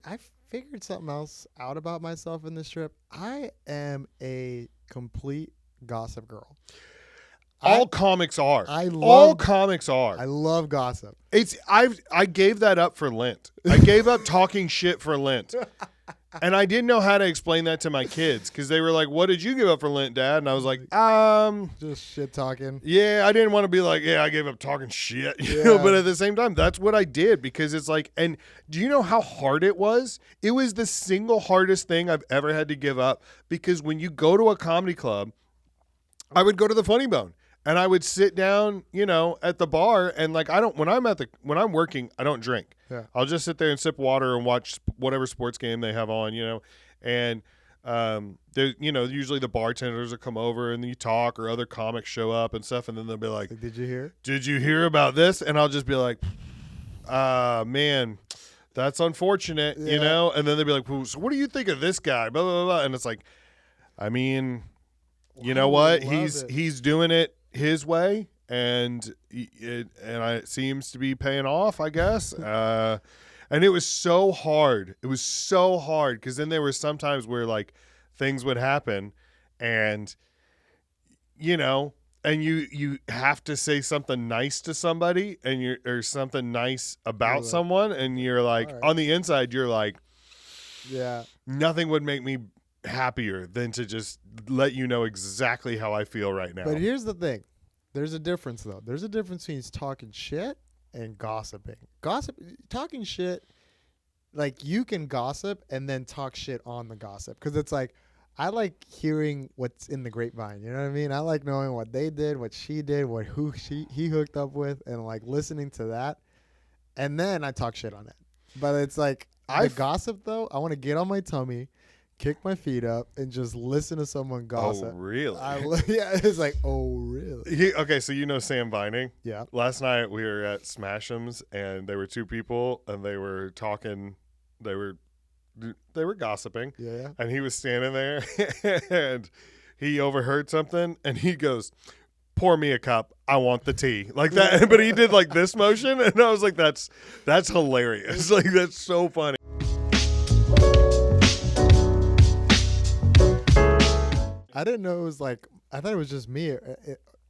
I figured something else out about myself in this trip. I am a complete gossip girl. All comics are. I I love gossip. I gave that up for Lent. I gave up talking shit for Lent. And I didn't know how to explain that to my kids because they were like, "What did you give up for Lent, Dad?" And I was like, Just shit talking. yeah, I didn't want to be like, yeah, I gave up talking shit, you know, but at the same time, that's what I did because it's like, and do you know how hard it was? It was the single hardest thing I've ever had to give up because when you go to a comedy club, I would go to the Funny Bone and I would sit down, you know, at the bar and like, when I'm working, I don't drink. Yeah. I'll just sit there and sip water and watch whatever sports game they have on, you know, and there, you know, usually the bartenders will come over and you talk or other comics show up and stuff, and then they'll be like, Did you hear? "Did you hear about this?" And I'll just be like, man, that's unfortunate, you know. And then they'll be like, well, "So what do you think of this guy?" Blah blah blah. And it's like, I mean, you know what? He's doing it his way, and it seems to be paying off, I guess. And it was so hard. It was so hard because then there were some times where like things would happen, and you know, and you have to say something nice to somebody, and or something nice about someone, and you're like on the inside, you're like, yeah, nothing would make me happier than to just let you know exactly how I feel right now. But here's the thing. There's a difference, though. There's a difference between talking shit and gossiping. Talking shit, like you can gossip and then talk shit on the gossip. Because it's like, I like hearing what's in the grapevine. You know what I mean? I like knowing what they did, what she did, he hooked up with, and like listening to that. And then I talk shit on it. But it's like, the gossip, though, I want to get on my tummy, kick my feet up, and just listen to someone gossip. Oh, really? Yeah, it's like, oh, really? Okay, so you know Sam Vining? Yeah. Last night we were at Smash'ems, and there were two people, and they were talking. They were gossiping. Yeah. And he was standing there, and he overheard something, and he goes, "Pour me a cup. I want the tea." Like that. But he did like this motion, and I was like, that's hilarious. Like, that's so funny. I didn't know it was like, I thought it was just me. I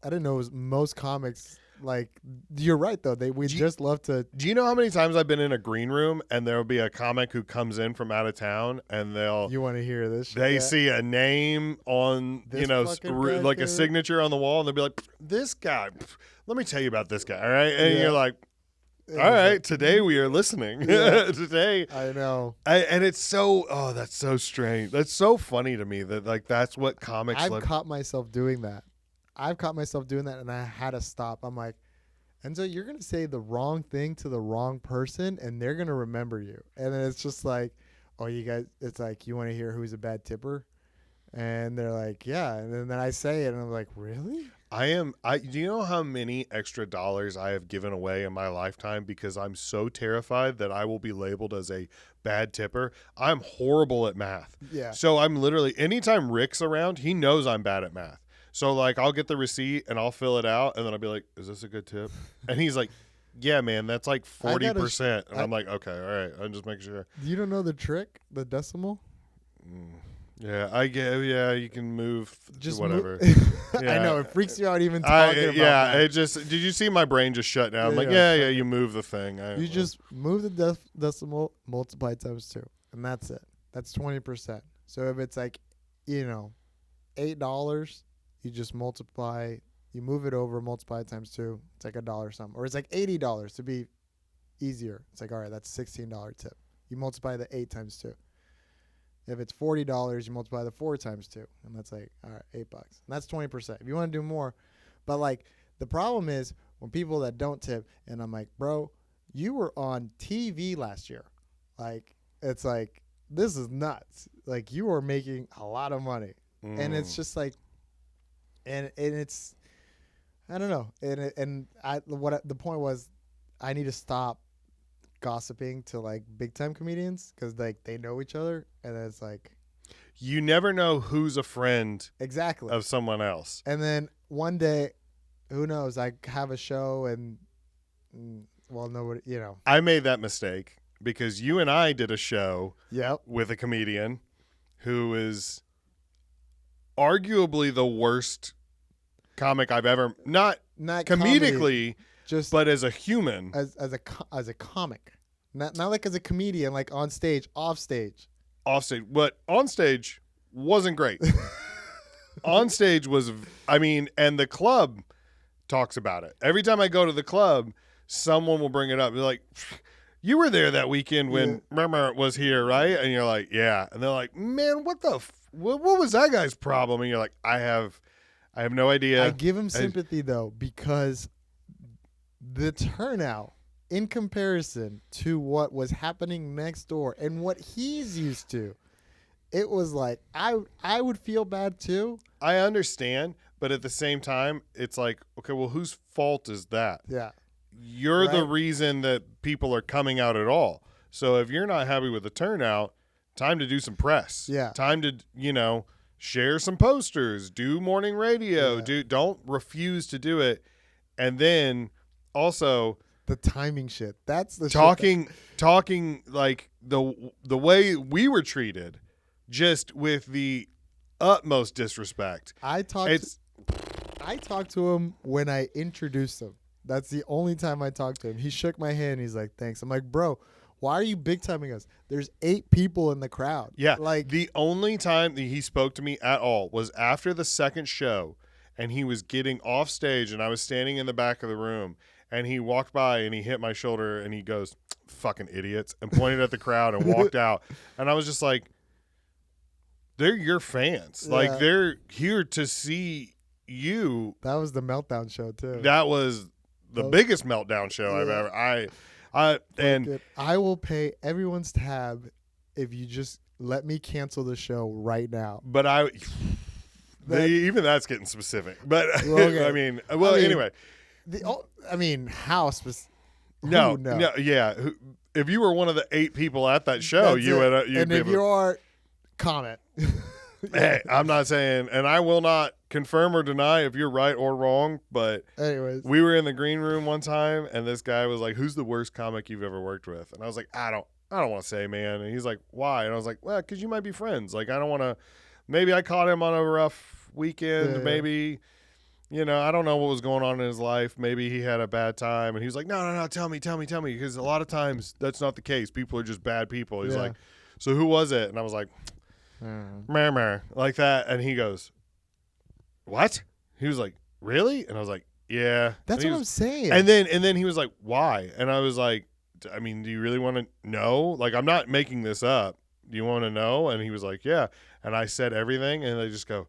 didn't know it was most comics. Like, you're right, though. We just love to. Do you know how many times I've been in a green room and there'll be a comic who comes in from out of town and You want to hear this shit? They see a name on, This you know, fucking like guy, a signature on the wall, and they'll be like, "This guy, let me tell you about this guy." All right. And you're like, all right, today we are listening. Yeah. Today. I know. And it's so, that's so strange. That's so funny to me that like that's what comics I've caught myself doing that. And I had to stop. I'm like, Enzo, you're going to say the wrong thing to the wrong person, and they're going to remember you. And then it's just like, oh, you guys, it's like, you want to hear who's a bad tipper? And they're like, yeah. And then I say it, and I'm like, really? Do you know how many extra dollars I have given away in my lifetime because I'm so terrified that I will be labeled as a bad tipper? I'm horrible at math. Yeah. So I'm literally, anytime Rick's around, he knows I'm bad at math. So like I'll get the receipt and I'll fill it out and then I'll be like, "Is this a good tip?" And he's like, "Yeah, man, that's like 40%." And I'm like, "Okay, all right. I'm just making sure." You don't know the trick, the decimal? Yeah, I get. Yeah, you can move Just whatever. Yeah. I know it freaks you out even talking about that. It just. Did you see my brain just shut down? I'm like, Yeah. you move the thing. You just move the decimal, multiply times 2, and that's it. That's 20%. So if it's like, $8, you just multiply. You move it over, multiply it times 2. It's like $1 something, or it's like $80 to be easier. It's like, all right, that's $16 tip. You multiply the 8 times 2. If it's $40, you multiply the 4 times 2, and that's like, all right, $8. And that's 20%. If you want to do more, but like the problem is when people that don't tip, and I'm like, bro, you were on TV last year. Like, it's like, this is nuts. Like, you are making a lot of money, and it's just like, and it's, I don't know, the point was, I need to stop gossiping to like big time comedians because like they know each other, and it's like you never know who's a friend exactly of someone else. And then one day, who knows? I have a show and well, nobody, I made that mistake. because you and I did a show Yep. with a comedian who is arguably the worst comic I've ever not comedically, comedy, just but as a human. as a comic, not like as a comedian, like on stage, off stage. Offstage, but on stage wasn't great. On stage was, I mean, and the club talks about it. Every time I go to the club, someone will bring it up. They're like, you were there that weekend when Murmur was here, right? And you're like, yeah. And they're like, man, what was that guy's problem? And you're like, I have no idea. I give him sympathy though, because the turnout in comparison to what was happening next door and what he's used to, it was like I would feel bad too. I understand, but at the same time, it's like, okay, well, whose fault is that? Yeah. You're the reason that people are coming out at all. So if you're not happy with the turnout, time to do some press. Yeah. Time to, share some posters, do morning radio, don't refuse to do it. And then also the timing shit. That's the talking like the way we were treated, just with the utmost disrespect. I talked to him when I introduced him. That's the only time I talked to him. He shook my hand. He's like, thanks. I'm like, bro, why are you big timing us? There's 8 people in the crowd. Yeah. Like, the only time that he spoke to me at all was after the second show, and he was getting off stage, and I was standing in the back of the room, and he walked by and he hit my shoulder and he goes, fucking idiots, and pointed at the crowd and walked out. And I was just like, they're your fans. Yeah. Like, they're here to see you. that was the meltdown show too. That was the biggest meltdown show I've ever. I will pay everyone's tab if you just let me cancel the show right now. But even that's getting specific. But Well, okay. Anyway. How specific? No, yeah. If you were one of the 8 people at that show, That's you it. would. And if you are, comment. Hey, I'm not saying, and I will not confirm or deny if you're right or wrong. But anyways, we were in the green room one time, and this guy was like, "Who's the worst comic you've ever worked with?" And I was like, "I don't want to say, man." And he's like, "Why?" And I was like, "Well, because you might be friends. Like, I don't want to. Maybe I caught him on a rough weekend. Yeah. Maybe." I don't know what was going on in his life. Maybe he had a bad time. And he was like, no, tell me. Because a lot of times that's not the case. People are just bad people. He's like, so who was it? And I was like, meh, like that. And he goes, what? He was like, really? And I was like, yeah. That's what I'm saying. And then he was like, why? And I was like, I mean, do you really want to know? Like, I'm not making this up. Do you want to know? And he was like, yeah. And I said everything. And they just go,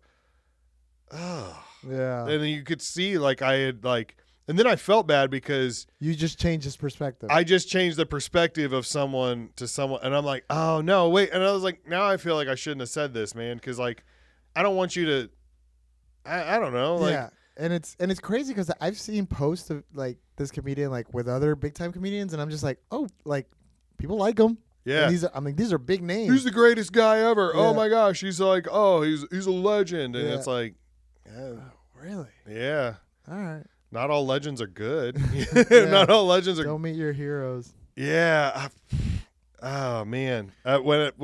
oh. Yeah. And you could see like I had like, and then I felt bad because you just changed his perspective. I just changed the perspective of someone to someone. And I'm like, oh no, wait. And I was like, now I feel like I shouldn't have said this, man. Cause like, I don't want you to, I don't know. Like, yeah. And it's crazy because I've seen posts of like this comedian, like with other big time comedians. And I'm just like, oh, like people like him. yeah. And these are big names. He's the greatest guy ever. Yeah. Oh my gosh. He's like, oh, he's a legend. And Yeah. it's like, Oh, really? yeah. All right. Not all legends are good. Yeah. Not all legends are. Don't meet your heroes. Yeah. Oh man. I wouldn't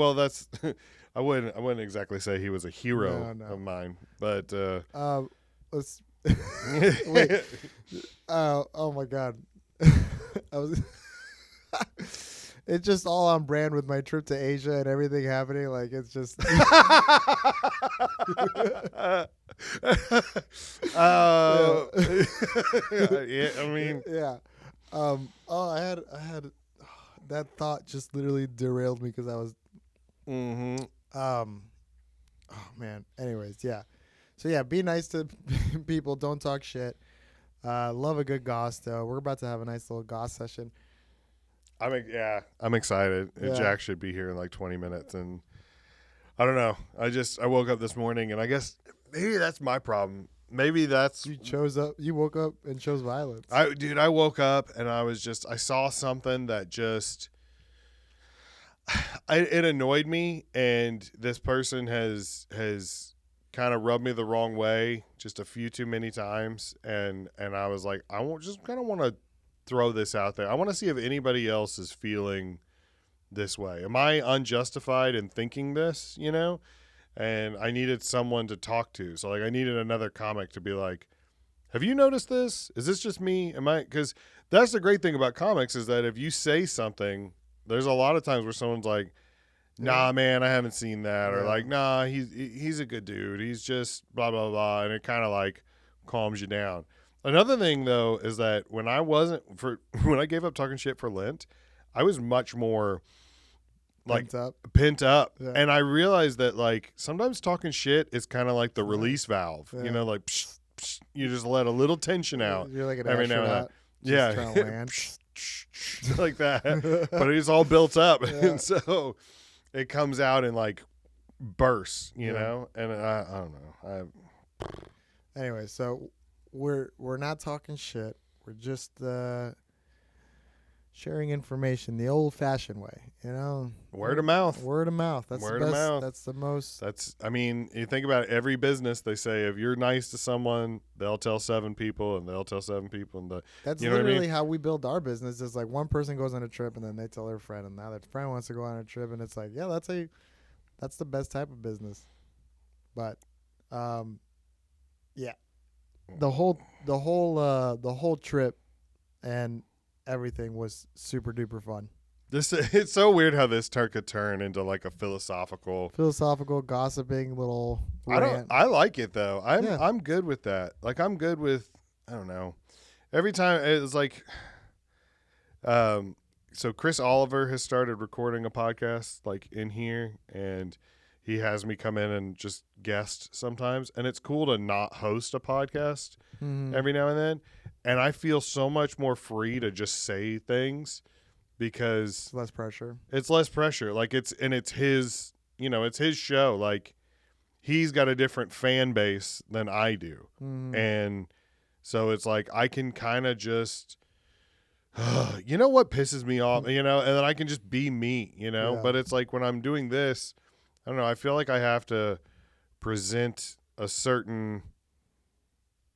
exactly say he was a hero of mine, but Let's wait. Oh my God. I was. It's just all on brand with my trip to Asia and everything happening. Like it's just. Yeah, I mean, yeah. I had that thought just literally derailed me because I was. mm-hmm. Oh man. Anyways, yeah. So yeah, be nice to people. Don't talk shit. Love a good goss though. We're about to have a nice little goss session. I'm excited. Yeah. Jack should be here in like 20 minutes, and I don't know. I woke up this morning, and I guess maybe that's my problem. Maybe that's You woke up and chose violence. I woke up and I saw something that just it annoyed me, and this person has kind of rubbed me the wrong way just a few too many times, and I was like, I just kind of want to throw this out there. I want to see if anybody else is feeling this way? Am I unjustified in thinking this, you know? And I needed someone to talk to. So like I needed another comic to be like, have you noticed this? Is this just me? Because that's the great thing about comics is that if you say something, there's a lot of times where someone's like, nah, man, I haven't seen that. Or like, nah, he's a good dude. He's just blah, blah, blah. And it kind of like calms you down. Another thing though, is that when I gave up talking shit for Lent, I was much more like pent up. Yeah. And I realized that like sometimes talking shit is kind of like the release valve, you know, like psh, psh, you just let a little tension out. You're like an every now and then. Yeah. Trying to land. Like that. But it's all built up. Yeah. And so it comes out in like bursts, you know? And I don't know. Anyway, so we're not talking shit. We're just sharing information the old-fashioned way, you know. Word of mouth. Word of mouth. That's word the best. Of mouth. That's the most. I mean, you think about it, every business. They say if you're nice to someone, they'll tell 7 people, and they'll tell 7 people, and that's you know literally what I mean? How we build our business. Is like one person goes on a trip, and then they tell their friend, and now their friend wants to go on a trip, and it's like, yeah, that's the best type of business. But, yeah, the whole trip, and everything was super duper fun. It's so weird how this could turn into like a philosophical gossiping little rant. I like it though. I'm good with that. Like I'm good with, I don't know. Every time it's like so Chris Oliver has started recording a podcast like in here, and he has me come in and just guest sometimes, and it's cool to not host a podcast every now and then. And I feel so much more free to just say things because it's less pressure. It's less pressure. Like it's his, you know, it's his show. Like he's got a different fan base than I do. And so it's like I can kind of just, you know what pisses me off, you know, and then I can just be me, you know. Yeah. But it's like when I'm doing this, I don't know, I feel like I have to present a certain,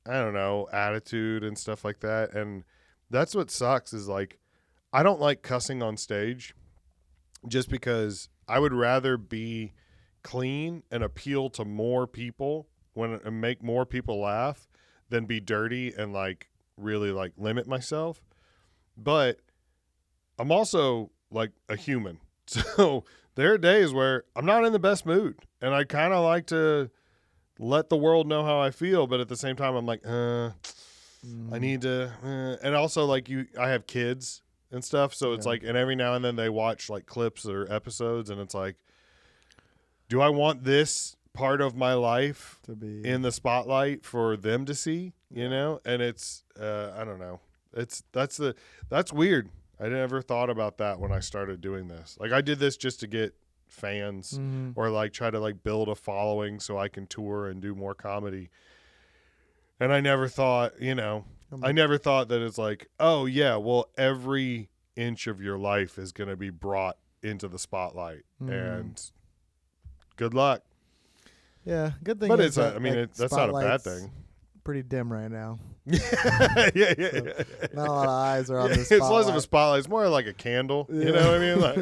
I don't know, attitude and stuff like that. And that's what sucks is like, I don't like cussing on stage just because I would rather be clean and appeal to more people and make more people laugh than be dirty and like really like limit myself. But I'm also like a human. So there are days where I'm not in the best mood and I kind of like to let the world know how I feel, but at the same time, I'm like, I need to, and also like I have kids and stuff, so it's like, and every now and then they watch like clips or episodes, and it's like, do I want this part of my life to be in the spotlight for them to see, you know? And it's, I don't know, that's weird. I never thought about that when I started doing this. Like I did this just to get fans or like try to like build a following so I can tour and do more comedy. And I never thought, you know, I never thought that it's like, oh yeah, well every inch of your life is going to be brought into the spotlight and good luck. Yeah, good thing. But it's I mean, that's not a bad thing. Pretty dim right now. yeah. Not a lot of eyes are on this. It's less of a spotlight. It's more like a candle. Yeah. You know what I mean? Like,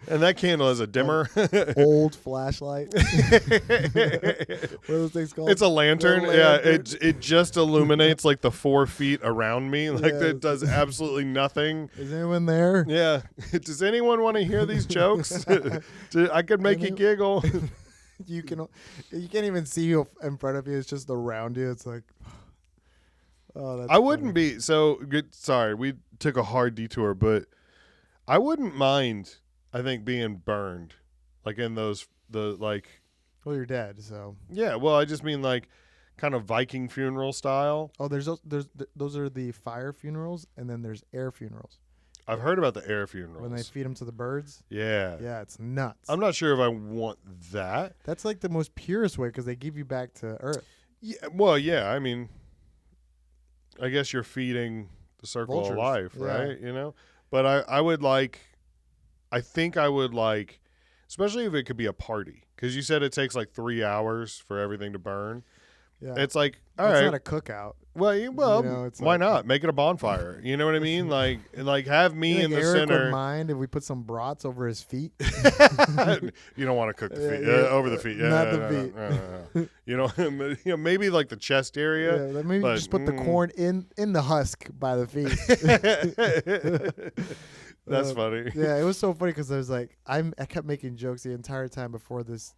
and that candle has a dimmer. Old flashlight. What are those things called? It's a lantern. Yeah, it just illuminates like the 4 feet around me. Like it does absolutely nothing. Is anyone there? Yeah. Does anyone want to hear these jokes? I could make you giggle. You can't even see you in front of you. It's just around you. It's like, oh, that's I wouldn't be so good. Sorry, we took a hard detour, but I wouldn't mind. I think being burned, like in the like. Well, you're dead, so. Yeah, well, I just mean like, kind of Viking funeral style. Oh, those are the fire funerals, and then there's air funerals. I've heard about the air funerals. When they feed them to the birds? Yeah. Yeah, it's nuts. I'm not sure if I want that. That's like the most purest way because they give you back to Earth. Yeah. Well, yeah. I mean, I guess you're feeding the circle Vultures. Of life, right? You know? But I would like, especially if it could be a party. Because you said it takes like 3 hours for everything to burn. Yeah. It's like, all It's right. not a cookout. Well, it's why like- not make it a bonfire? You know what I mean? Like have me You in think the Eric center. would mind if we put some brats over his feet? You don't want to cook the feet over the feet. Not the feet. No. You know, maybe like the chest area. Yeah, maybe but, just put the corn in the husk by the feet. That's funny. Yeah, it was so funny because I was like, I kept making jokes the entire time before this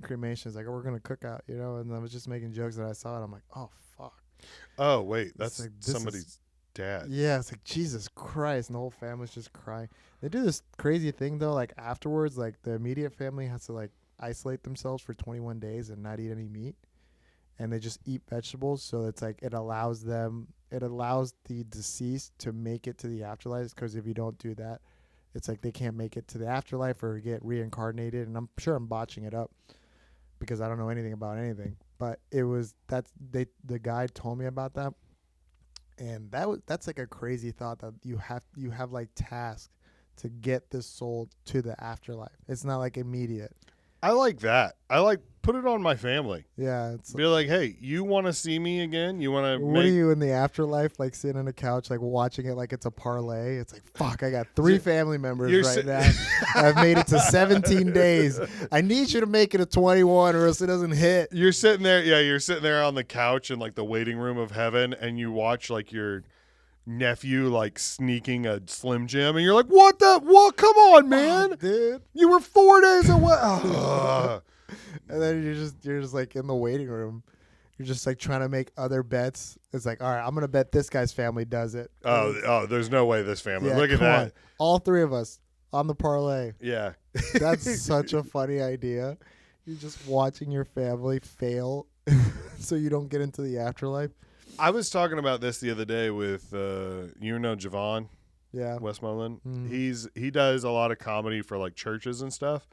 cremation. It's like, oh, we're gonna cook out, and I was just making jokes that I saw it. I'm like, oh fuck. Oh wait, that's like, this somebody's dad. Yeah, it's like Jesus Christ, and the whole family's just crying. They do this crazy thing though, like afterwards, like the immediate family has to like isolate themselves for 21 days and not eat any meat, and they just eat vegetables. So it's like it allows the deceased to make it to the afterlife, because if you don't do that, it's like they can't make it to the afterlife or get reincarnated. And I'm sure I'm botching it up because I don't know anything about anything. But the guy told me about that, and that's like a crazy thought that you have like tasks to get this soul to the afterlife. It's not like immediate. I like that. I like put it on my family. Yeah, it's Be like, hey, you want to see me again? You want to? what are you in the afterlife, like sitting on a couch, like watching it like it's a parlay? It's like, fuck, I got 3 family members right now. I've made it to 17 days. I need you to make it to 21 or else it doesn't hit. You're sitting there. Yeah, you're sitting there on the couch in like the waiting room of heaven, and you watch like your nephew like sneaking a Slim Jim, and you're like, what? Come on, man, dude. You were 4 days away. Ugh. And then you're just like in the waiting room. You're just like trying to make other bets. It's like, all right, I'm gonna bet this guy's family does it. Oh, there's no way this family. Yeah, Look at come that. on. All 3 of us on the parlay. Yeah. That's such a funny idea. You're just watching your family fail so you don't get into the afterlife. I was talking about this the other day with Javon Yeah. Westmoreland. Mhm. He does a lot of comedy for like churches and stuff,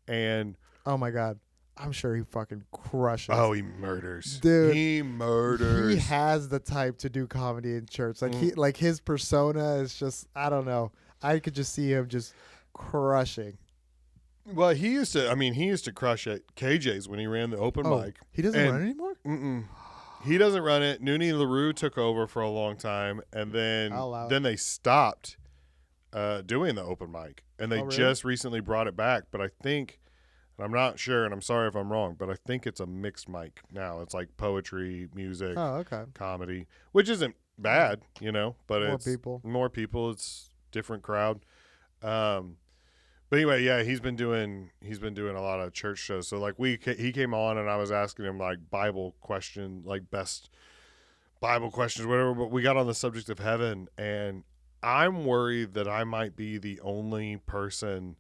and Oh my God. I'm sure he fucking crushes. oh, he murders. Dude, He murders. He has the type to do comedy in church. Like his persona is just, I don't know. I could just see him just crushing. Well, he used to crush at KJ's when he ran the open mic. He doesn't And- run anymore? Mm-mm. He doesn't run it. Noonie LaRue took over for a long time, and I'll allow then they stopped doing the open mic, and they really? just recently brought it back. But I think, and I'm not sure, and I'm sorry if I'm wrong, but I think it's a mixed mic now. It's like poetry, music, Oh, okay. comedy, which isn't bad, but More it's people. more people. It's different crowd. But anyway, yeah, he's been doing a lot of church shows. So like he came on, and I was asking him like Bible question, like best Bible questions, whatever. But we got on the subject of heaven, and I'm worried that I might be the only person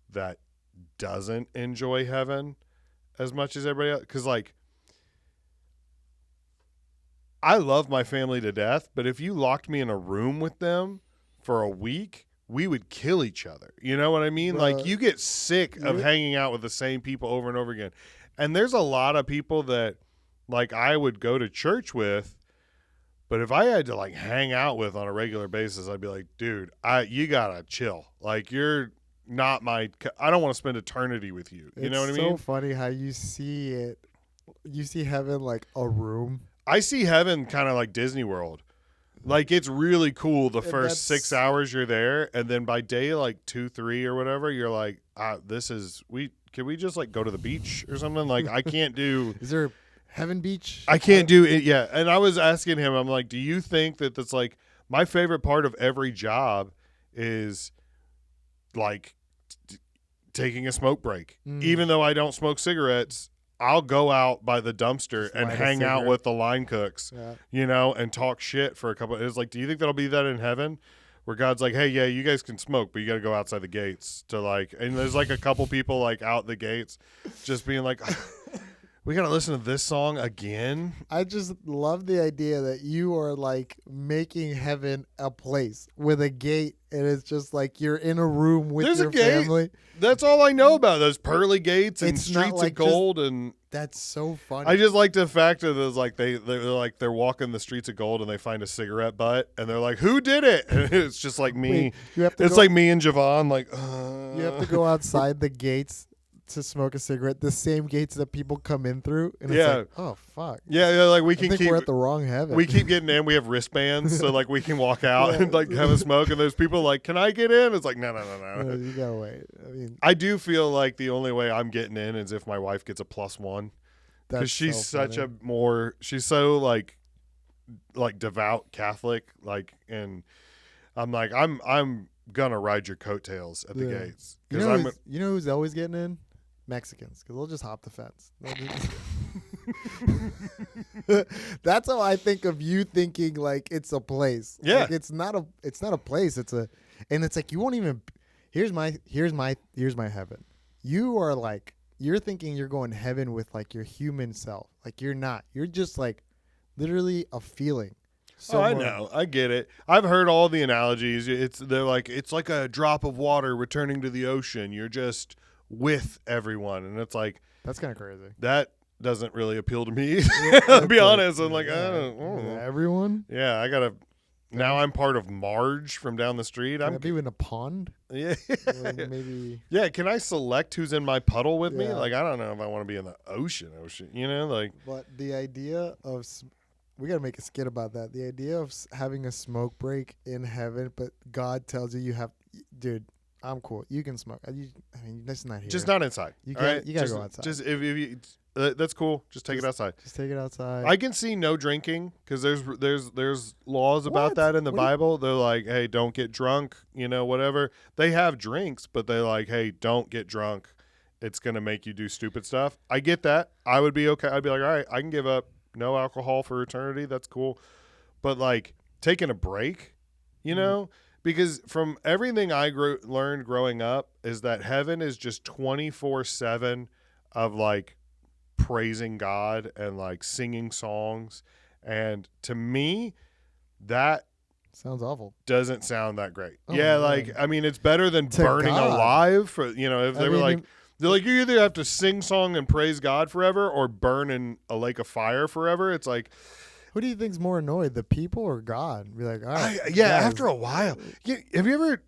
that doesn't enjoy heaven as much as everybody else. Because like, I love my family to death, but if you locked me in a room with them for a week, we would kill each other. You know what I mean? Like, you get sick of hanging out with the same people over and over again. And there's a lot of people that, like, I would go to church with, but if I had to, like, hang out with on a regular basis, I'd be like, dude, you gotta chill. Like, you're not I don't want to spend eternity with you. You know what I mean? It's so funny how you see it. You see heaven like a room. I see heaven kind of like Disney World. Like, it's really cool the And first 6 hours you're there, and then by day like 2, 3 or whatever, you're like, can we just like go to the beach or something? Like, I can't do. Is there Heaven Beach? I can't do it. Yeah, and I was asking him, I'm like, do you think that that's like my favorite part of every job is like taking a smoke break, even though I don't smoke cigarettes. I'll go out by the dumpster and hang out with the line cooks, and talk shit for a couple. It's like, do you think that'll be that in heaven, where God's like, hey, yeah, you guys can smoke, but you got to go outside the gates to like, and there's like a couple people like out the gates, just being like, we got to listen to this song again. I just love the idea that you are like making heaven a place with a gate, and it's just like you're in a room with There's your a gate. family. That's all I know about those pearly gates and It's not streets like of gold. And That's so funny. I just like the fact that it's like they're walking the streets of gold and they find a cigarette butt and they're like, who did it? And it's just like me. Wait, you have to it's go, like me and Javon. Like, you have to go outside the gates to smoke a cigarette, the same gates that people come in through, and Yeah. it's like, oh fuck. Yeah, like we I can think keep we're at the wrong heaven. we keep getting in. We have wristbands, so like we can walk out Yeah. and like have a smoke. And there's people like, "Can I get in?" It's like, no. You gotta wait. I mean, I do feel like the only way I'm getting in is if my wife gets a +1, because that's she's so such funny. she's so like devout Catholic, like, and I'm like, I'm gonna ride your coattails at the Yeah. gates, You because know, you know who's always getting in? Mexicans, because they'll just hop the fence. That's how I think of you thinking like it's a place. Yeah. Like, it's not a place. It's like you won't even. Here's my heaven. You are like, you're thinking you're going heaven with like your human self. Like you're not. You're just like literally a feeling. I know. I get it. I've heard all the analogies. They're like, it's like a drop of water returning to the ocean. You're just with everyone, and it's like, That's kind of crazy. that doesn't really appeal to me. I'll be honest. I'm like, I don't know. Everyone. Yeah, I gotta. Now I'm part of Marge from down the street. Can I I'm be in a pond? yeah. Like, maybe. Yeah, can I select who's in my puddle with me? Yeah. Like, I don't know if I want to be in the ocean, you know, like. But the idea of we got to make a skit about that. The idea of having a smoke break in heaven, but God tells you have, dude, I'm cool. You can smoke. I mean, that's not here. Just not inside. You all gotta- right? you gotta Just- go outside. Just if you, that's cool. Just take it outside. Just take it outside. I can see no drinking, because there's laws about What? that in the What do you- Bible. They're like, hey, don't get drunk, you know, whatever. They have drinks, but they're like, hey, don't get drunk. It's gonna make you do stupid stuff. I get that. I would be okay. I'd be like, all right, I can give up no alcohol for eternity. That's cool. But like taking a break, you know, because from everything I learned growing up is that heaven is just 24/7 of like praising God and like singing songs. And to me, that Sounds awful. doesn't sound that great. Oh, yeah, man. like, I mean, it's better than To burning God. alive for, you know, if they were mean, like, they're like, you either have to sing song and praise God forever or burn in a lake of fire forever. It's like, Who do you think's more annoyed, the people or God? Be like, all right. yeah, guys, after a while. Have you ever,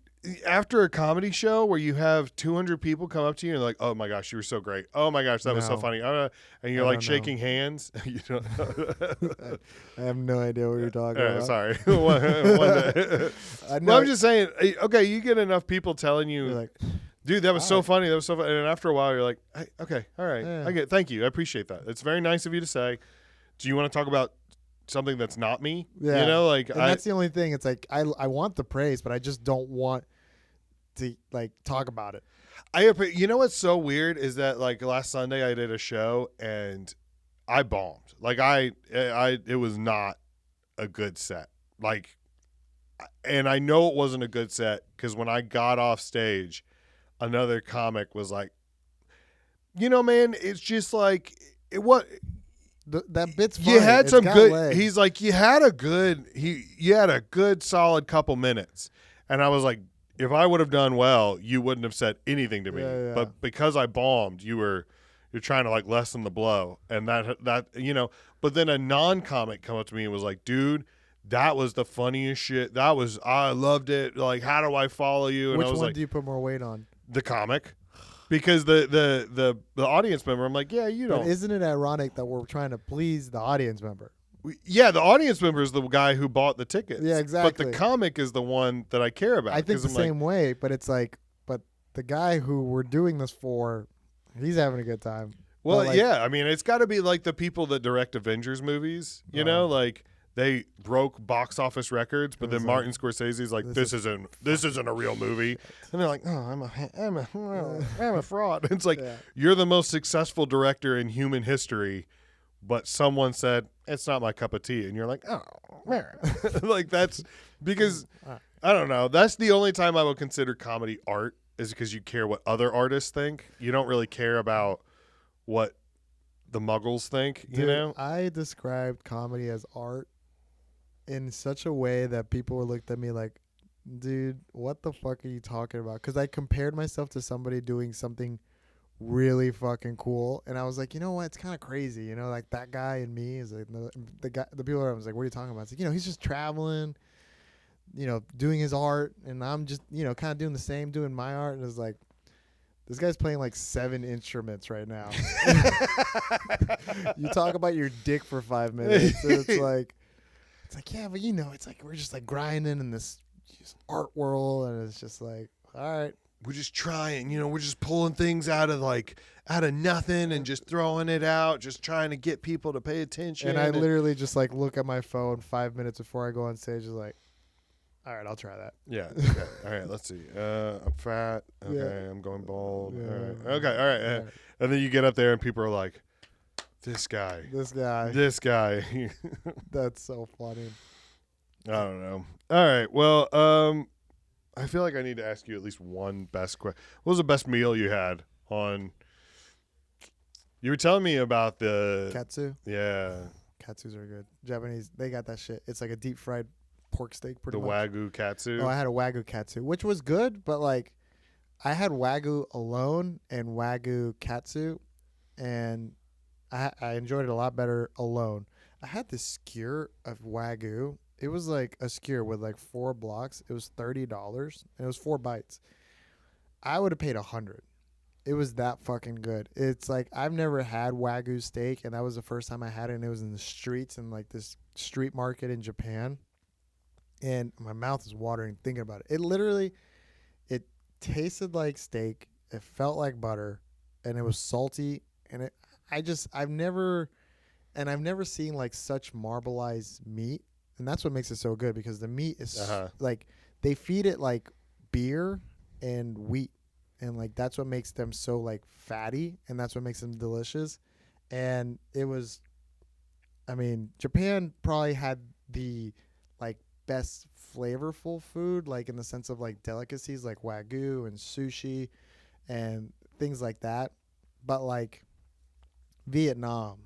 after a comedy show where you have 200 people come up to you and like, oh my gosh, you were so great. Oh my gosh, that was so No. funny. And you're I like don't know. shaking hands. You don't know. I have no idea what you're talking about. Sorry. One day. I know. Well, I'm just saying, okay, you get enough people telling you, You're like, dude, that was so Alright. funny. That was so funny. And after a while, you're like, hey, okay, all right. Yeah. Thank you. I appreciate that. It's very nice of you to say. Do you want to talk about something that's not me? Yeah. You know, like, and that's the only thing. It's like I want the praise, but I just don't want to like talk about it. you know what's so weird is that like last Sunday I did a show and I bombed. Like it was not a good set. Like, and I know it wasn't a good set because when I got off stage, another comic was like, you know, man, it's just like what That bit's funny. you had It's some got good. legs. He's like, you had a good solid couple minutes, and I was like, if I would have done well, you wouldn't have said anything to me. Yeah, yeah. But because I bombed, you're trying to like lessen the blow, and that you know. But then a non-comic come up to me and was like, dude, that was the funniest shit. I loved it. Like, how do I follow you? And Which I was one like, do you put more weight on? the comic, because the audience member, I'm like, yeah, you But don't. isn't it ironic that we're trying to please the audience member? Yeah, the audience member is the guy who bought the tickets. Yeah, exactly. But the comic is the one that I care about. I think 'cause the I'm like, same way, but it's like, but the guy who we're doing this for, he's having a good time. well, But, like, yeah, I mean, it's got to be like the people that direct Avengers movies, you know, like they broke box office records, but It then was Martin Scorsese's like, this this isn't a real movie. And they're like, oh, I'm a fraud. It's like, Yeah. you're the most successful director in human history, but someone said, it's not my cup of tea. And you're like, oh, man. Like, that's because, I don't know. That's the only time I would consider comedy art is because you care what other artists think. You don't really care about what the muggles think, you Dude, know? I described comedy as art in such a way that people looked at me like, dude, what the fuck are you talking about? Because I compared myself to somebody doing something really fucking cool, and I was like, you know what? It's kind of crazy, you know, like that guy and me is like the guy. The people around was like, what are you talking about? It's like, you know, he's just traveling, you know, doing his art, and I'm just, you know, kind of doing the same, doing my art, and it's like, This guy's playing like 7 instruments right now. You talk about your dick for 5 minutes. It's like, yeah, but it's like we're just like grinding in this art world, and it's just like, all right. We're just trying, we're just pulling things out of nothing and just throwing it out, just trying to get people to pay attention. And I literally just like look at my phone 5 minutes before I go on stage, just like, all right, I'll try that. Yeah. Okay. All right. Let's see. I'm fat. Okay. Yeah. I'm going bald. Yeah. All right. Okay. All right. All right. And then you get up there and people are like, this guy. That's so funny. I don't know. All right. Well, I feel like I need to ask you at least one best question. What was the best meal you had on? You were telling me about the katsu. Yeah. Katsus are good. Japanese, they got that shit. It's like a deep fried pork steak, pretty much. The Wagyu katsu. Oh, I had a Wagyu katsu, which was good, but like, I had Wagyu alone and Wagyu katsu, and I enjoyed it a lot better alone. I had this skewer of Wagyu. It was like a skewer with like 4 blocks. It was $30, and it was 4 bites. I would have paid $100. It was that fucking good. It's like I've never had Wagyu steak, and that was the first time I had it, and it was in the streets in like this street market in Japan. And my mouth is watering thinking about it. It tasted like steak. It felt like butter, and it was salty. And I've never seen like such marbleized meat. And that's what makes it so good, because the meat is like, they feed it like beer and wheat. And like, that's what makes them so like fatty, and that's what makes them delicious. And it was, Japan probably had the like best flavorful food, like in the sense of like delicacies like Wagyu and sushi and things like that. But like Vietnam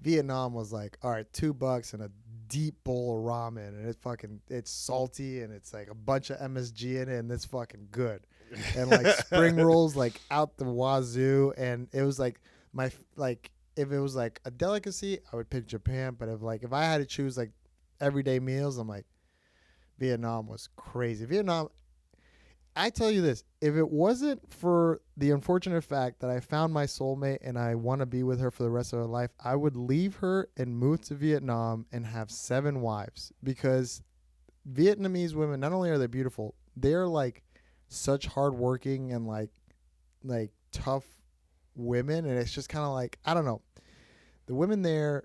was like, all right, $2 and a deep bowl of ramen, and it's salty, and it's like a bunch of MSG in it, and it's fucking good. And like spring rolls like out the wazoo, and it was like if it was like a delicacy, I would pick Japan. But if I had to choose like everyday meals, I'm like, Vietnam was crazy. Vietnam, I tell you this, if it wasn't for the unfortunate fact that I found my soulmate and I want to be with her for the rest of her life, I would leave her and move to Vietnam and have 7 wives, because Vietnamese women, not only are they beautiful, they're like such hardworking and like tough women. And it's just kind of like, I don't know, the women there,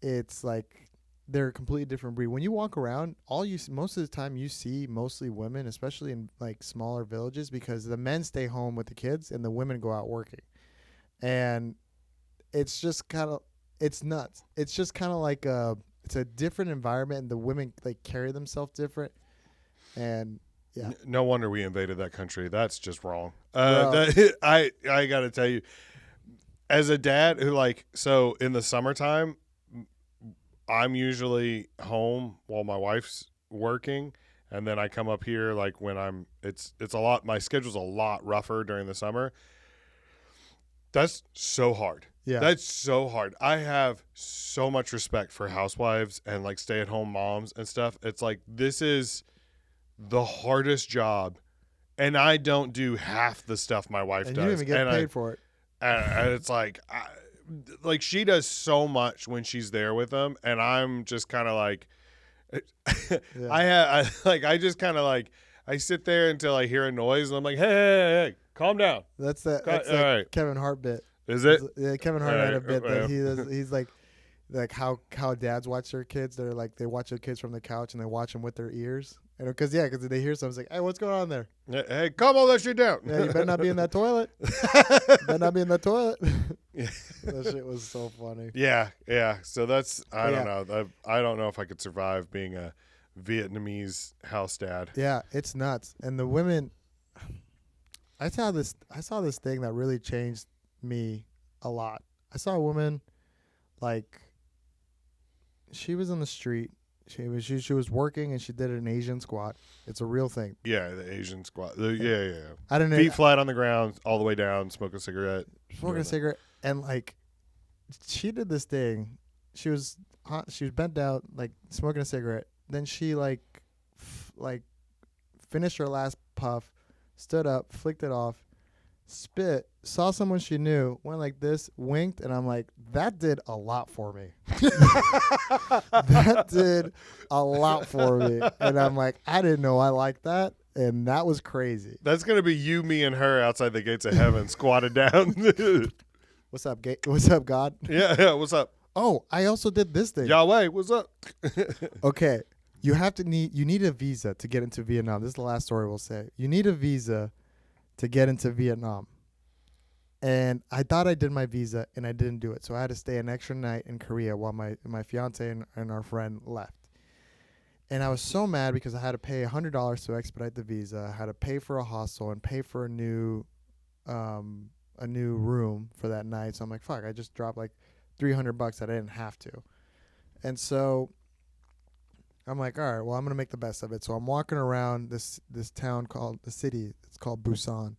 it's like they're a completely different breed. When you walk around, most of the time you see mostly women, especially in like smaller villages, because the men stay home with the kids and the women go out working. And it's just kind of, it's nuts. It's just kind of like it's a different environment, and the women like carry themselves different. And yeah, no wonder we invaded that country. That's just wrong. I got to tell you, as a dad who so in the summertime, I'm usually home while my wife's working, and then I come up here like when it's a lot, my schedule's a lot rougher during the summer. That's so hard. Yeah. That's so hard. I have so much respect for housewives and like stay-at-home moms and stuff. It's like, this is the hardest job, and I don't do half the stuff my wife and does. You don't even get paid for it. And it's like, she does so much when she's there with them, and I'm just kind of like, yeah. I just kind of like, I sit there until I hear a noise, and I'm like, hey, calm down. That's that right. Kevin Hart bit. Is it? Yeah, Kevin Hart had a bit that he does. He's like how dads watch their kids. They're like, they watch their kids from the couch and they watch them with their ears. Because they hear something, it's like, hey, what's going on there? Hey, calm all that shit down. Yeah, you better not be in that toilet. Better not be in that toilet. Yeah. That shit was so funny. Yeah. So that's, I don't know. I don't know if I could survive being a Vietnamese house dad. Yeah, it's nuts. And the women, I saw this thing that really changed me a lot. I saw a woman, like, she was in the street. She was working, and she did an Asian squat. It's a real thing. Yeah, the Asian squat. Yeah. I don't know. Feet flat on the ground, all the way down, smoke a cigarette. And like, she did this thing. She was bent down, like smoking a cigarette. Then she like finished her last puff, stood up, flicked it off, spit, saw someone she knew, went like this, winked, and I'm like, that did a lot for me. That did a lot for me. And I'm like, I didn't know I liked that. And that was crazy. That's going to be you, me, and her outside the gates of heaven, squatted down. What's up, What's up, God? Yeah, what's up? Oh, I also did this thing. Yahweh, what's up? Okay. You need a visa to get into Vietnam. This is the last story we'll say. You need a visa to get into Vietnam. And I thought I did my visa, and I didn't do it. So I had to stay an extra night in Korea while my fiance and our friend left. And I was so mad because I had to pay $100 to expedite the visa. I had to pay for a hostel and pay for a new room for that night. So I'm like, fuck, I just dropped like $300 that I didn't have to. And so I'm like, all right, well, I'm going to make the best of it. So I'm walking around this town called the city. It's called Busan.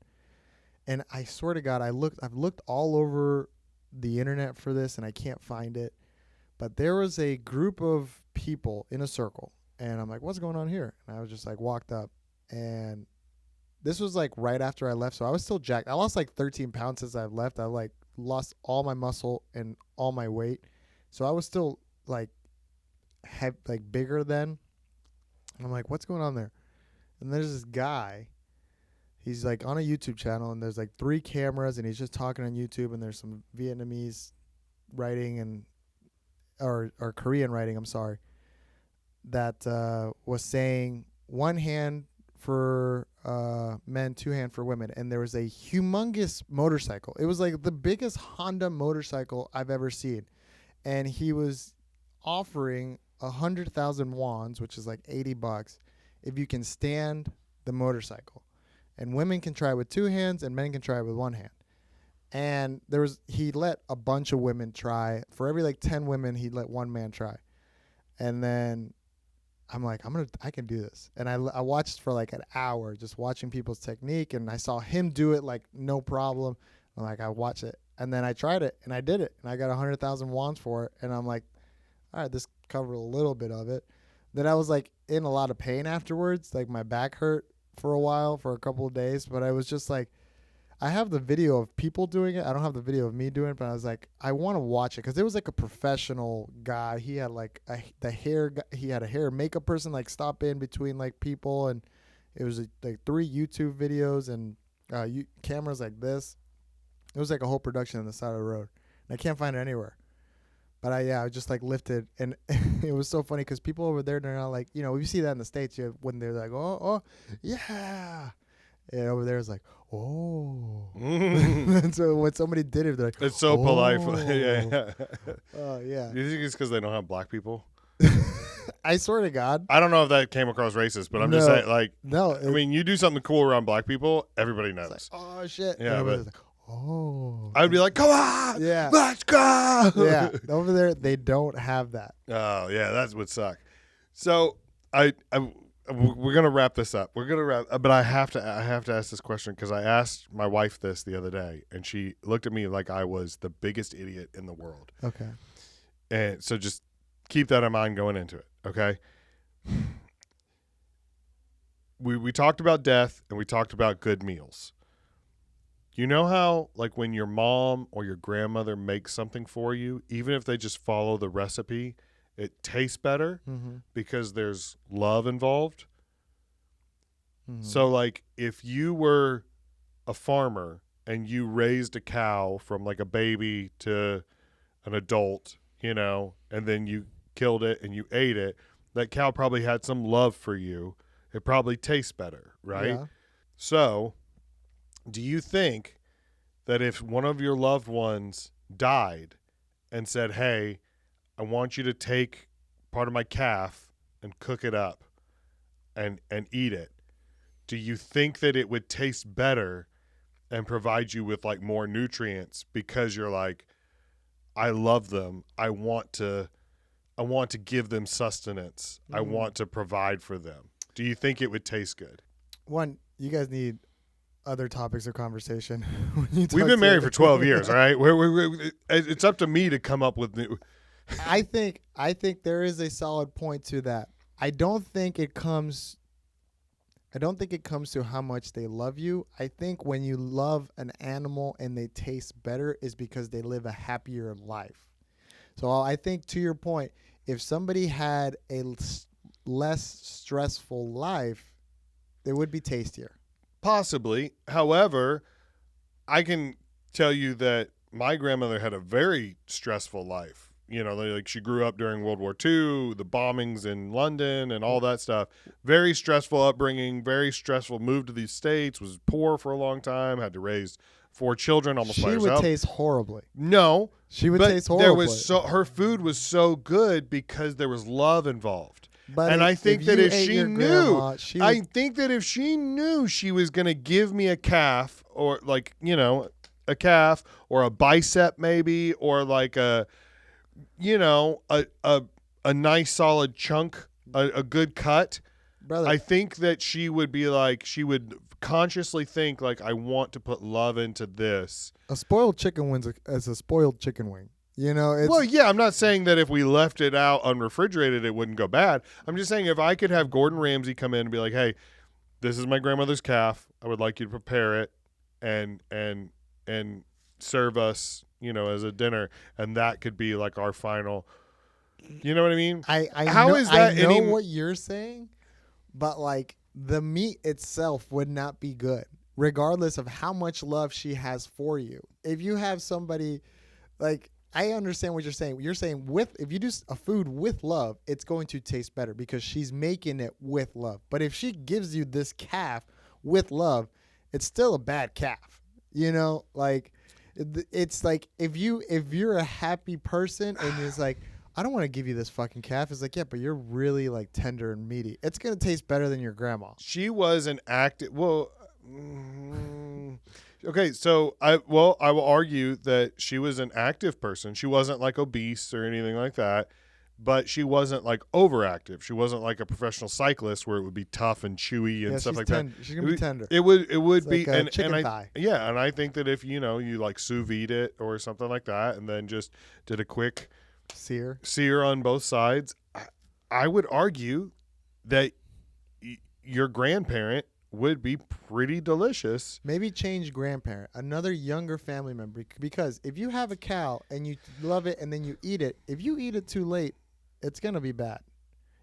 And I swear to God, I've looked all over the internet for this and I can't find it. But there was a group of people in a circle. And I'm like, what's going on here? And I was just like, walked up. And this was like right after I left. So I was still jacked. I lost like 13 pounds since I've left. I like lost all my muscle and all my weight. So I was still like bigger then. And I'm like, what's going on there? And there's this guy. He's like on a YouTube channel and there's like 3 cameras and he's just talking on YouTube and there's some Vietnamese writing and or Korean writing, I'm sorry, that was saying 1 hand for men, 2 hand for women. And there was a humongous motorcycle. It was like the biggest Honda motorcycle I've ever seen. And he was offering 100,000 wons, which is like $80, if you can stand the motorcycle. And women can try with 2 hands and men can try with 1 hand. And he let a bunch of women try. For every like 10 women, he let 1 man try. And then I'm like, I can do this. And I watched for like an hour just watching people's technique. And I saw him do it like no problem. I'm like, I watch it. And then I tried it and I did it. And I got 100,000 wons for it. And I'm like, all right, this covered a little bit of it. Then I was like in a lot of pain afterwards. Like my back hurt for a while, for a couple of days. But I was just like, I have the video of people doing it. I don't have the video of me doing it, but I was like, I want to watch it because it was like a professional guy. He had like he had a hair and makeup person like stop in between like people, and it was like 3 YouTube videos and cameras like this. It was like a whole production on the side of the road, and I can't find it anywhere. But I just like lifted, and it was so funny because people over there, they're not like, you see that in the States when they're like, oh yeah. And over there is like, oh. And so when somebody did it, they're like, it's so polite. Yeah. Oh, yeah. You think it's because they don't have black people? I swear to God. I don't know if that came across racist, but I'm just saying, like, no. I mean, you do something cool around black people, everybody knows. Like, oh, shit. Yeah, but like, oh. I'd be like, come on. Yeah. Let's go. Yeah. Over there, they don't have that. Oh, yeah. That would suck. So we're gonna wrap this up. But I have to ask this question because I asked my wife this the other day, and she looked at me like I was the biggest idiot in the world. Okay. And so just keep that in mind going into it. Okay. We talked about death and we talked about good meals. You know how like when your mom or your grandmother makes something for you, even if they just follow the recipe, it tastes better because there's love involved. Mm-hmm. So, like, if you were a farmer and you raised a cow from, like, a baby to an adult, and then you killed it and you ate it, that cow probably had some love for you. It probably tastes better, right? Yeah. So, do you think that if one of your loved ones died and said, hey, I want you to take part of my calf and cook it up and eat it, do you think that it would taste better and provide you with like more nutrients because you're like, I love them. I want to give them sustenance. I want to provide for them. Do you think it would taste good? One, you guys need other topics of conversation. We've been married for 12 years, all right? It's up to me to come up with new. I think there is a solid point to that. I don't think it comes I don't think it comes to how much they love you. I think when you love an animal and they taste better is because they live a happier life. So I think, to your point, if somebody had a less stressful life, they would be tastier. Possibly. However, I can tell you that my grandmother had a very stressful life. You know, like she grew up during World War II, the bombings in London and all that stuff. Very stressful upbringing, very stressful. Moved to these States, was poor for a long time, had to raise 4 children almost by herself. She would taste horribly. No. She would but taste horribly. There was her food was so good because there was love involved. But and I think that if she knew, I think that if she knew she was going to give me a calf or like, you know, a calf or a bicep maybe, or like a, you know, a nice solid chunk, a good cut. Brother, I think that she would be like, she would consciously think like, I want to put love into this. A spoiled chicken wings as a spoiled chicken wing. You know, it's, well, yeah, I'm not saying that if we left it out unrefrigerated, it wouldn't go bad. I'm just saying if I could have Gordon Ramsay come in and be like, hey, this is my grandmother's calf. I would like you to prepare it and serve us, you know, as a dinner. And that could be like our final, you know what I mean? I know what you're saying, but like the meat itself would not be good, regardless of how much love she has for you. If you have somebody like, I understand what you're saying. You're saying if you do a food with love, it's going to taste better because she's making it with love. But if she gives you this calf with love, it's still a bad calf. You know, like it's like if you're a happy person and it's like, I don't want to give you this fucking calf. It's like, yeah, but you're really like tender and meaty. It's gonna taste better than your grandma. She was an active. Well. Okay, so I will argue that she was an active person. She wasn't like obese or anything like that, but she wasn't like overactive. She wasn't like a professional cyclist where it would be tough and chewy and stuff like that. She's gonna be tender. It would be like chicken thigh. Yeah, and I think that if you like sous vide it or something like that, and then just did a quick sear on both sides, I would argue that your grandparent would be pretty delicious. Maybe change grandparent, another younger family member, because if you have a cow and you love it and then you eat it, if you eat it too late, it's going to be bad.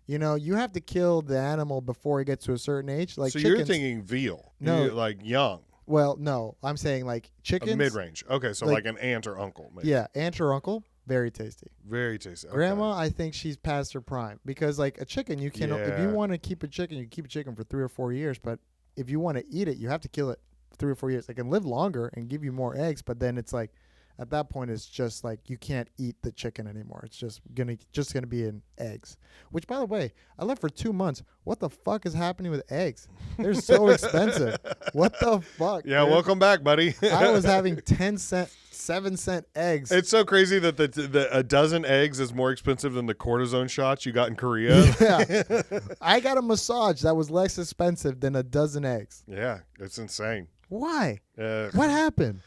You know, you have to kill the animal before it gets to a certain age. Like, so chickens, you're thinking veal. No. Like young. Well, no, I'm saying like chickens. Mid-range. Okay, so like an aunt or uncle. Maybe. Yeah, aunt or uncle. Very tasty. Very tasty. Okay. Grandma, I think she's past her prime because like a chicken, you can, if you want to keep a chicken, you keep a chicken for 3 or 4 years, but if you want to eat it, you have to kill it 3 or 4 years. It can live longer and give you more eggs, but then it's like, at that point, it's just like you can't eat the chicken anymore. It's just gonna be in eggs. Which, by the way, I left for 2 months. What the fuck is happening with eggs? They're so expensive. What the fuck? Yeah, dude? Welcome back, buddy. I was having 10-cent, 7-cent eggs. It's so crazy that a dozen eggs is more expensive than the cortisone shots you got in Korea. Yeah, I got a massage that was less expensive than a dozen eggs. Yeah, it's insane. Why? What happened?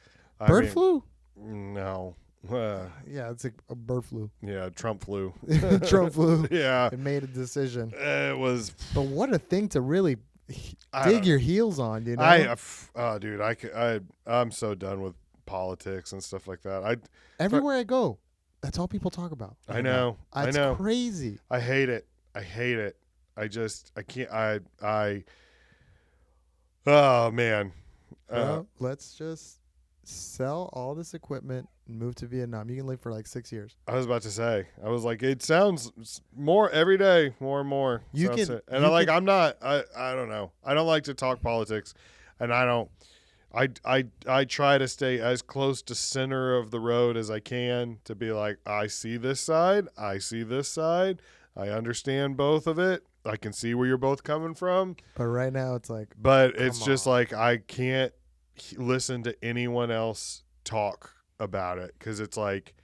Bird flu? No. Yeah, it's a bird flu. Yeah, Trump flu. Trump flu. Yeah. It made a decision. It was. But what a thing to really dig your heels on, you know? Dude, I'm so done with politics and stuff like that. Everywhere I go, that's all people talk about. I know. It's crazy. I hate it. I can't. Oh, man. Well, let's just sell all this equipment and move to Vietnam. You can live for like 6 years. I was about to say. I was like, it sounds more every day, more and more. You can, and I'm not. I don't know. I don't like to talk politics, and I don't. I try to stay as close to center of the road as I can to be like, I see this side. I see this side. I understand both of it. I can see where you're both coming from. But right now, it's like. But it's just like I can't listen to anyone else talk about it because it's like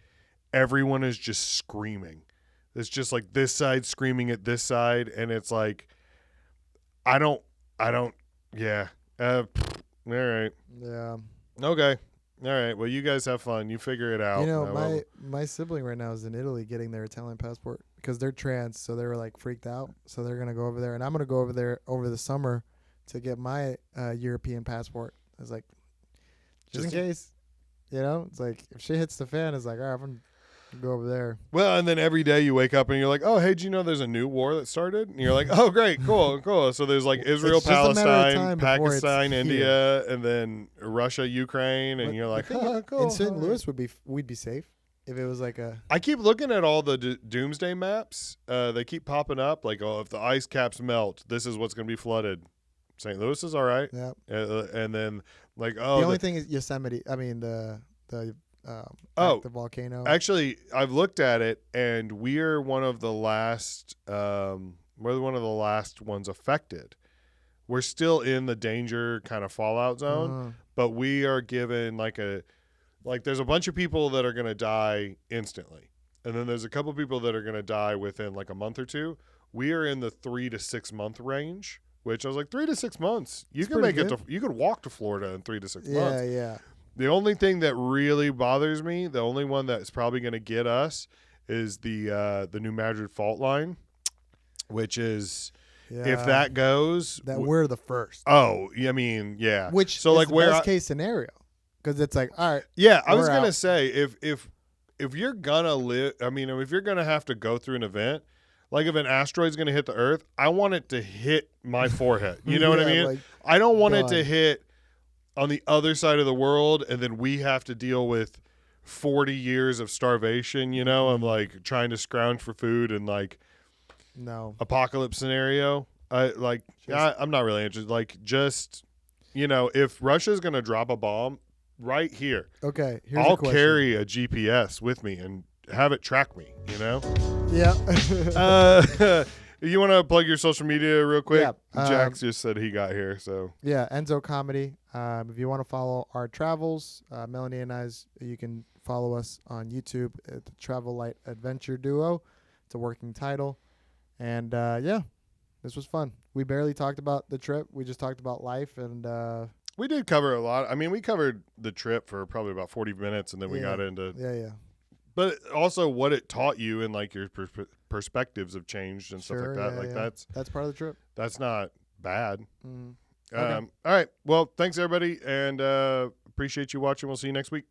everyone is just screaming. It's just like this side screaming at this side, and it's like I don't yeah. All right. Yeah. Okay. All right. Well, you guys have fun. You figure it out. You know, my sibling right now is in Italy getting their Italian passport because they're trans, so they were like freaked out. So they're gonna go over there, and I'm gonna go over there over the summer to get my European passport. I was like, just in case, you know, it's like if shit hits the fan, it's like, all right, I'm gonna go over there. Well, and then every day you wake up and you're like, oh, hey, do you know there's a new war that started? And you're like, oh, great, cool. So there's like Israel, Palestine, Pakistan, India, and then Russia, Ukraine, and you're like, oh, cool. In St. Louis, we'd be safe if it was like a. I keep looking at all the doomsday maps. They keep popping up like, oh, if the ice caps melt, this is what's going to be flooded. St. Louis is all right. Yeah. And then like, oh, the only thing is Yosemite. I mean the volcano. Actually, I've looked at it, and we're one of the last. We're one of the last ones affected. We're still in the danger kind of fallout zone, but we are given there's a bunch of people that are going to die instantly, and then there's a couple people that are going to die within like a month or two. We are in the 3 to 6 month range, which I was like 3 to 6 months. You can make it. You could walk to Florida in 3 to 6 months. Yeah. The only thing that really bothers me, the only one that's probably going to get us, is the New Madrid fault line, which is if that goes, we're the first. Oh, I mean, yeah. Which so is like the where best case scenario, because it's like, all right. Yeah, I was gonna say if you're gonna live, I mean, if you're gonna have to go through an event, like if an asteroid's gonna hit the Earth, I want it to hit my forehead. You know what I mean? Like, I don't want it to hit on the other side of the world, and then we have to deal with 40 years of starvation, you know? I'm like trying to scrounge for food and like apocalypse scenario. I'm not really interested. Like just, you know, if Russia's going to drop a bomb right here, okay, I'll carry a GPS with me and have it track me, you know? Yeah. You want to plug your social media real quick? Yeah. Jax just said he got here, so. Yeah, Enzo Comedy. If you want to follow our travels, Melanie and I's, you can follow us on YouTube at the Travel Light Adventure Duo. It's a working title. And, yeah, this was fun. We barely talked about the trip. We just talked about life. And we did cover a lot. I mean, we covered the trip for probably about 40 minutes, and then we got into. Yeah. But also what it taught you and like your perspectives have changed and stuff like that. That's part of the trip. That's not bad. Mm-hmm. Okay. All right. Well, thanks everybody, and appreciate you watching. We'll see you next week.